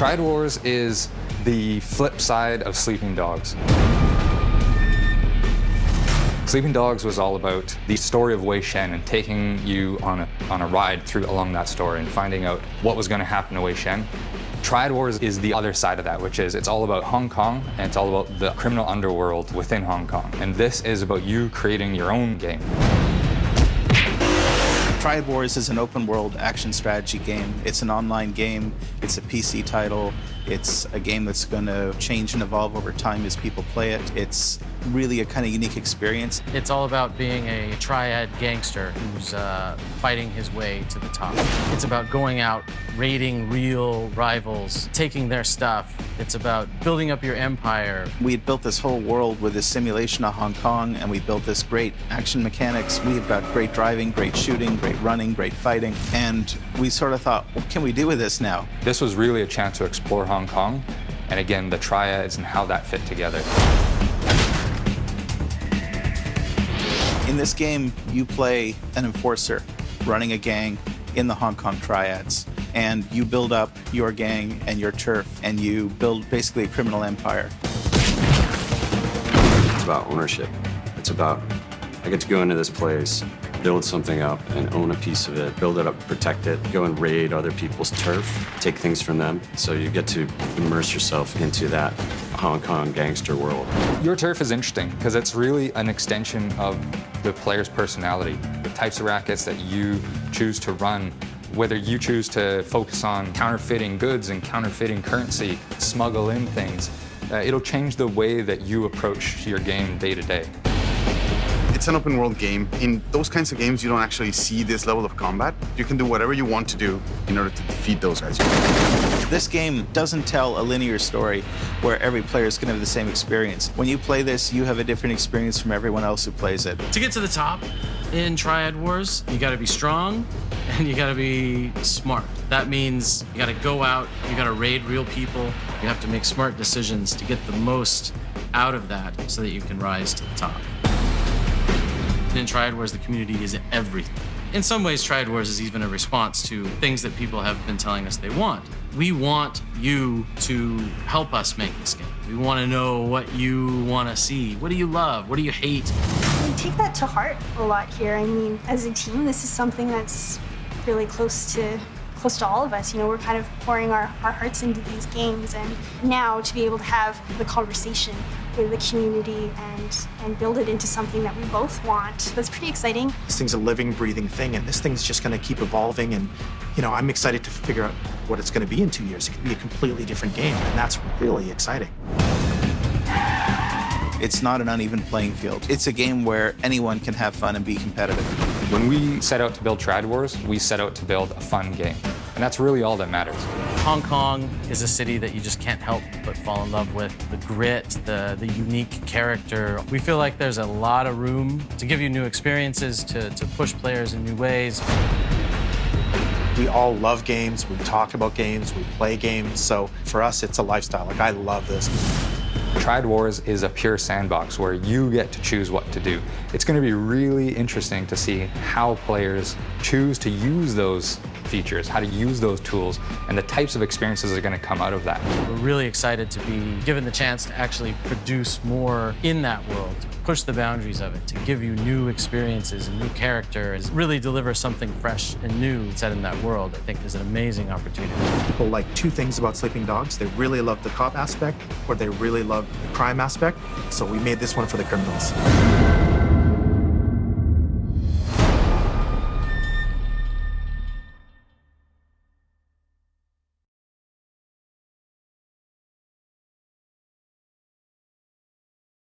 Triad Wars is the flip side of Sleeping Dogs. Sleeping Dogs was all about the story of Wei Shen and taking you on a ride along that story and finding out what was going to happen to Wei Shen. Triad Wars is the other side of that, which is it's all about Hong Kong and it's all about the criminal underworld within Hong Kong. And this is about you creating your own game. Triad Wars is an open world action strategy game. It's an online game, it's a PC title, it's a game that's going to change and evolve over time as people play it. It's really a kind of unique experience. It's all about being a triad gangster who's fighting his way to the top. It's about going out, raiding real rivals, taking their stuff. It's about building up your empire. We had built this whole world with this simulation of Hong Kong, and we built this great action mechanics. We've got great driving, great shooting, great running, great fighting. And we sort of thought, what can we do with this now? This was really a chance to explore Hong Kong, and again, the triads and how that fit together. In this game, you play an enforcer running a gang in the Hong Kong triads, and you build up your gang and your turf, and you build basically a criminal empire. It's about ownership. It's about, I get to go into this place, build something up and own a piece of it, build it up, protect it, go and raid other people's turf, take things from them. So you get to immerse yourself into that Hong Kong gangster world. Your turf is interesting because it's really an extension of the player's personality. The types of rackets that you choose to run, whether you choose to focus on counterfeiting goods and counterfeiting currency, smuggle in things, it'll change the way that you approach your game day to day. It's an open world game. In those kinds of games, you don't actually see this level of combat. You can do whatever you want to do in order to defeat those guys. This game doesn't tell a linear story where every player is going to have the same experience. When you play this, you have a different experience from everyone else who plays it. To get to the top in Triad Wars, you gotta be strong and you gotta be smart. That means you gotta go out, you gotta raid real people, you have to make smart decisions to get the most out of that so that you can rise to the top. In Triad Wars, the community is everything. In some ways, Triad Wars is even a response to things that people have been telling us they want. We want you to help us make this game. We want to know what you want to see. What do you love? What do you hate? We take that to heart a lot here. I mean, as a team, this is something that's really close to all of us. You know, we're kind of pouring our hearts into these games, and now to be able to have the conversation with the community and build it into something that we both want, that's pretty exciting. This thing's a living, breathing thing, and this thing's just going to keep evolving, and you know, I'm excited to figure out what it's going to be in 2 years. It could be a completely different game, and that's really exciting. It's not an uneven playing field. It's a game where anyone can have fun and be competitive. When we set out to build Triad Wars, we set out to build a fun game. And that's really all that matters. Hong Kong is a city that you just can't help but fall in love with. The grit, the unique character. We feel like there's a lot of room to give you new experiences, to push players in new ways. We all love games, we talk about games, we play games, so for us it's a lifestyle. Like, I love this. Triad Wars is a pure sandbox where you get to choose what to do. It's going to be really interesting to see how players choose to use those features, how to use those tools, and the types of experiences that are going to come out of that. We're really excited to be given the chance to actually produce more in that world, to push the boundaries of it, to give you new experiences and new characters, really deliver something fresh and new set in that world. I think is an amazing opportunity. People like two things about Sleeping Dogs. They really love the cop aspect, or they really love the crime aspect. So we made this one for the criminals.